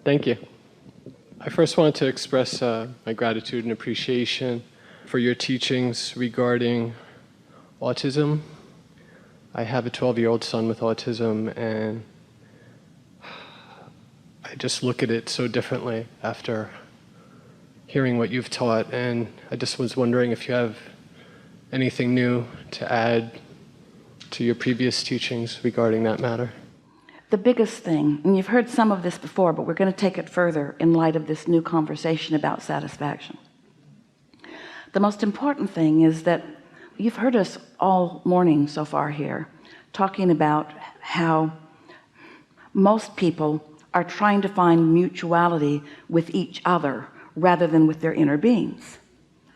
Thank you. I first wanted to express my gratitude and appreciation for your teachings regarding autism. I have a 12-year-old son with autism, and I just look at it so differently after hearing what you've taught, and I just was wondering if you have anything new to add to your previous teachings regarding that matter. The biggest thing, and you've heard some of this before, but we're going to take it further in light of this new conversation about satisfaction. The most important thing is that you've heard us all morning so far here talking about how most people are trying to find mutuality with each other rather than with their inner beings.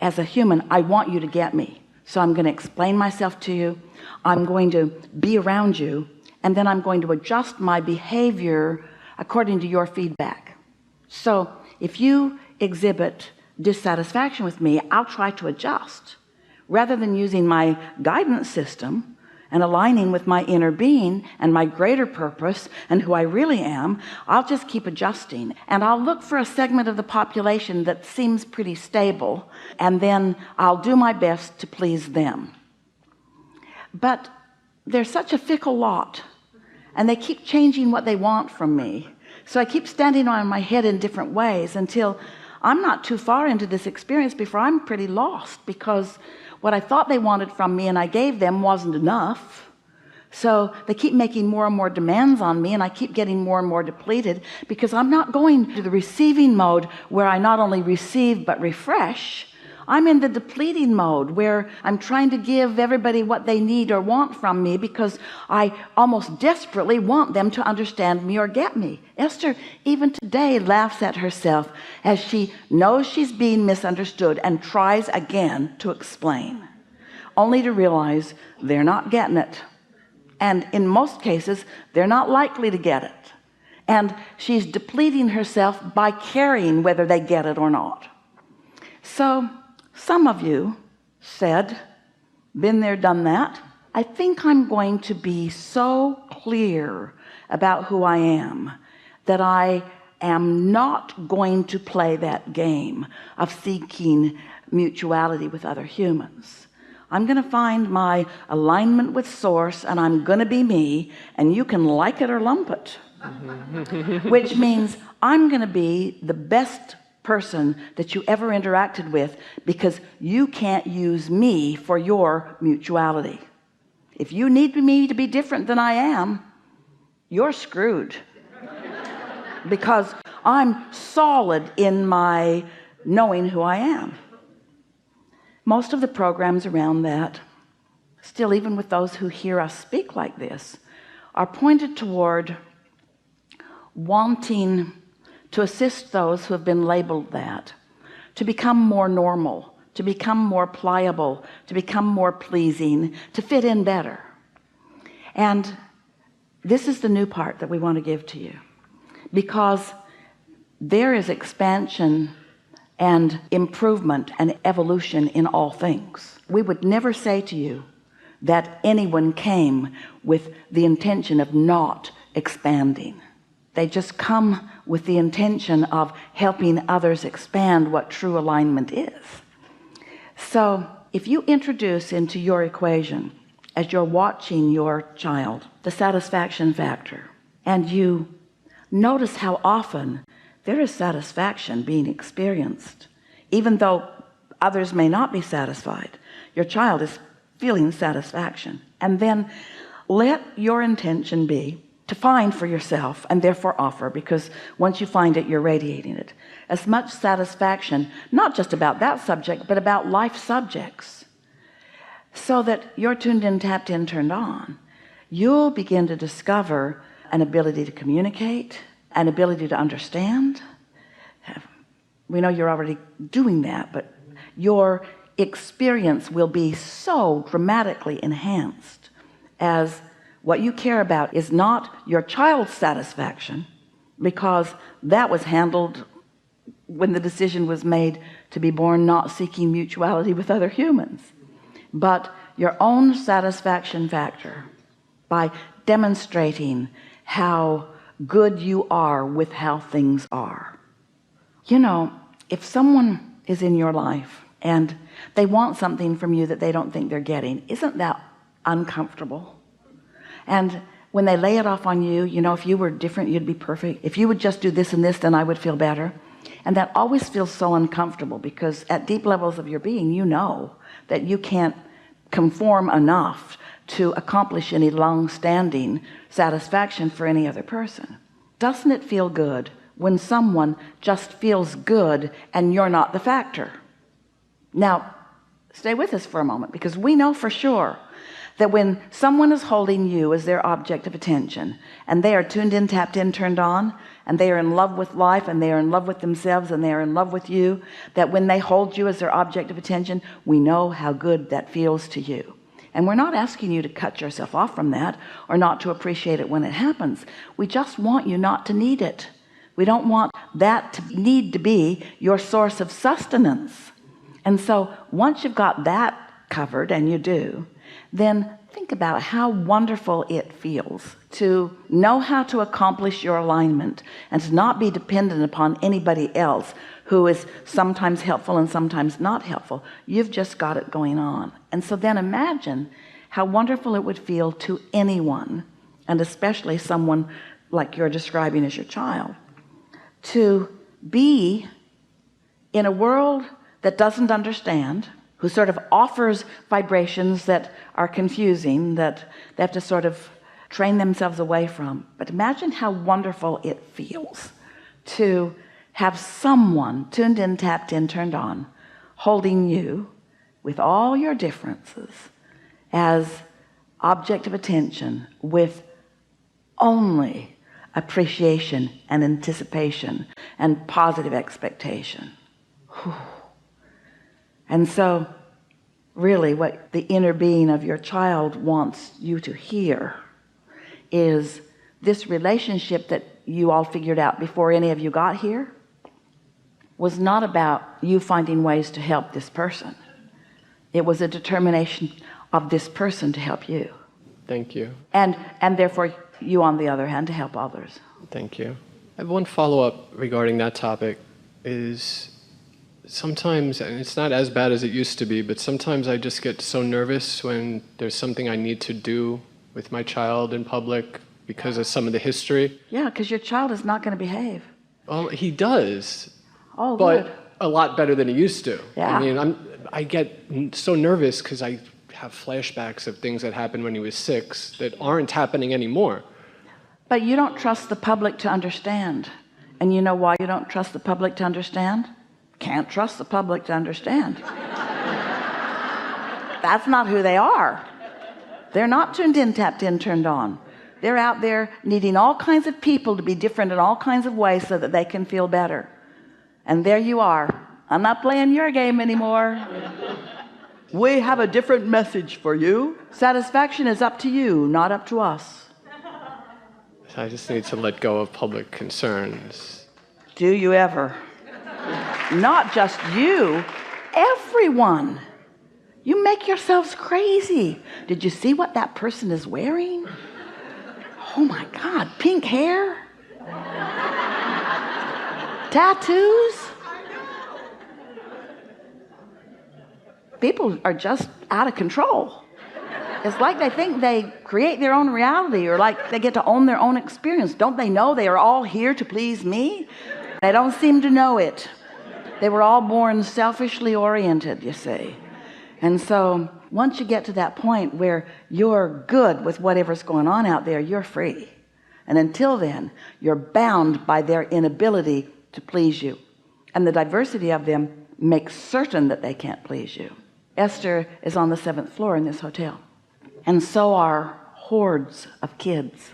As a human, I want you to get me, so I'm going to explain myself to you, I'm going to be around you, and then I'm going to adjust my behavior according to your feedback. So if you exhibit dissatisfaction with me, I'll try to adjust rather than using my guidance system and aligning with my inner being and my greater purpose and who I really am. I'll just keep adjusting, and I'll look for a segment of the population that seems pretty stable, and then I'll do my best to please them. But they're such a fickle lot, and they keep changing what they want from me, so I keep standing on my head in different ways until I'm not too far into this experience before I'm pretty lost, because what I thought they wanted from me and I gave them wasn't enough. So they keep making more and more demands on me, and I keep getting more and more depleted because I'm not going to the receiving mode where I not only receive but refresh. I'm in the depleting mode where I'm trying to give everybody what they need or want from me because I almost desperately want them to understand me or get me. Esther even today laughs at herself as she knows she's being misunderstood and tries again to explain, only to realize they're not getting it, and in most cases they're not likely to get it, and she's depleting herself by caring whether they get it or not. So some of you said, been there, done that. I think I'm going to be so clear about who I am that I am not going to play that game of seeking mutuality with other humans. I'm going to find my alignment with source, and I'm going to be me, and you can like it or lump it. Which means I'm going to be the best person that you ever interacted with, because you can't use me for your mutuality. If you need me to be different than I am, you're screwed, because I'm solid in my knowing who I am. Most of the programs around that, still, even with those who hear us speak like this, are pointed toward wanting to assist those who have been labeled that, to become more normal, to become more pliable, to become more pleasing, to fit in better. And this is the new part that we want to give to you, because there is expansion and improvement and evolution in all things. We would never say to you that anyone came with the intention of not expanding. They just come with the intention of helping others expand what true alignment is. So if you introduce into your equation, as you're watching your child, the satisfaction factor, and you notice how often there is satisfaction being experienced, even though others may not be satisfied, your child is feeling satisfaction. And then let your intention be to find for yourself, and therefore offer, because once you find it, you're radiating it, as much satisfaction, not just about that subject, but about life subjects, so that you're tuned in, tapped in, turned on. You'll begin to discover an ability to communicate, an ability to understand. We know you're already doing that, but your experience will be so dramatically enhanced, as what you care about is not your child's satisfaction, because that was handled when the decision was made to be born not seeking mutuality with other humans, but your own satisfaction factor, by demonstrating how good you are with how things are. You know, if someone is in your life and they want something from you that they don't think they're getting, isn't that uncomfortable? And when they lay it off on you, you know, if you were different, you'd be perfect. If you would just do this and this, then I would feel better. And that always feels so uncomfortable, because at deep levels of your being, you know that you can't conform enough to accomplish any long-standing satisfaction for any other person. Doesn't it feel good when someone just feels good and you're not the factor? Now, stay with us for a moment, because we know for sure that when someone is holding you as their object of attention, and they are tuned in, tapped in, turned on, and they are in love with life, and they are in love with themselves, and they are in love with you, that when they hold you as their object of attention, we know how good that feels to you. And we're not asking you to cut yourself off from that or not to appreciate it when it happens. We just want you not to need it. We don't want that to need to be your source of sustenance. And so once you've got that covered, and you do, then think about how wonderful it feels to know how to accomplish your alignment and to not be dependent upon anybody else who is sometimes helpful and sometimes not helpful. You've just got it going on. And so then imagine how wonderful it would feel to anyone, and especially someone like you're describing as your child, to be in a world that doesn't understand, who sort of offers vibrations that are confusing, that they have to sort of train themselves away from. But imagine how wonderful it feels to have someone tuned in, tapped in, turned on, holding you with all your differences as object of attention, with only appreciation and anticipation and positive expectation. Whew. And so really what the inner being of your child wants you to hear is this relationship that you all figured out before any of you got here was not about you finding ways to help this person. It was a determination of this person to help you. Thank you. And therefore you, on the other hand, to help others. Thank you. I have one follow-up regarding that topic. Is sometimes, and it's not as bad as it used to be, but sometimes I just get so nervous when there's something I need to do with my child in public because of some of the history. Yeah, because your child is not going to behave. Well, he does, Oh, but good. a lot better than he used to. Yeah. I mean, I get so nervous because I have flashbacks of things that happened when he was 6 that aren't happening anymore. But you don't trust the public to understand. And you know why you don't trust the public to understand? Can't trust the public to understand. That's not who they are. They're not tuned in, tapped in, turned on. They're out there needing all kinds of people to be different in all kinds of ways so that they can feel better. And there you are. I'm not playing your game anymore. We have a different message for you. Satisfaction is up to you, not up to us. I just need to let go of public concerns. Do you ever? Not just you, everyone. You make yourselves crazy. Did you see what that person is wearing? Oh my God, pink hair? Tattoos? People are just out of control. It's like they think they create their own reality, or like they get to own their own experience. Don't they know they are all here to please me? They don't seem to know it. They were all born selfishly oriented, you see. And so once you get to that point where you're good with whatever's going on out there, you're free. And until then, you're bound by their inability to please you. And the diversity of them makes certain that they can't please you. Esther is on the 7th floor in this hotel. And so are hordes of kids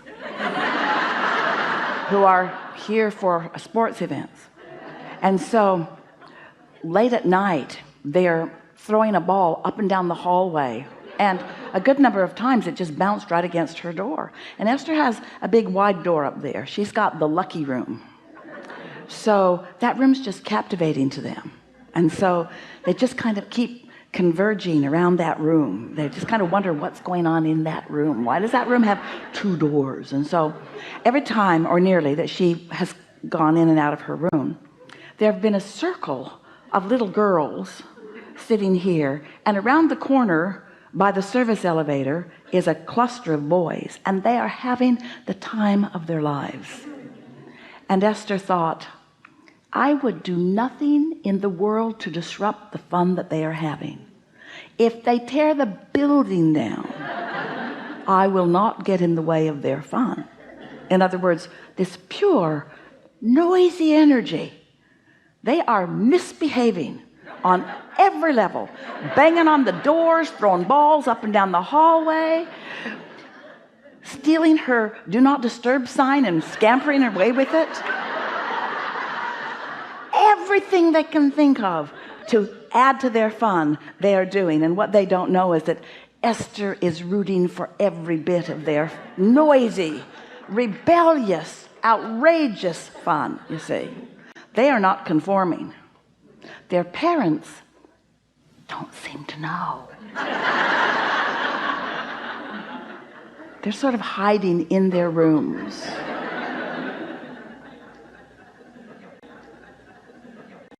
who are here for sports events. And so late at night, they're throwing a ball up and down the hallway. And a good number of times it just bounced right against her door. And Esther has a big wide door up there. She's got the lucky room. So that room's just captivating to them. And so they just kind of keep converging around that room. They just kind of wonder what's going on in that room. Why does that room have 2 doors? And so every time, or nearly, that she has gone in and out of her room, there have been a circle of little girls sitting here, and around the corner by the service elevator is a cluster of boys, and they are having the time of their lives. And Esther thought, I would do nothing in the world to disrupt the fun that they are having. If they tear the building down, I will not get in the way of their fun. In other words, this pure, noisy energy, they are misbehaving on every level, banging on the doors, throwing balls up and down the hallway, stealing her do not disturb sign and scampering away with it. Everything they can think of to add to their fun, they are doing. And what they don't know is that Esther is rooting for every bit of their noisy, rebellious, outrageous fun. You see, they are not conforming. Their parents don't seem to know. They're sort of hiding in their rooms.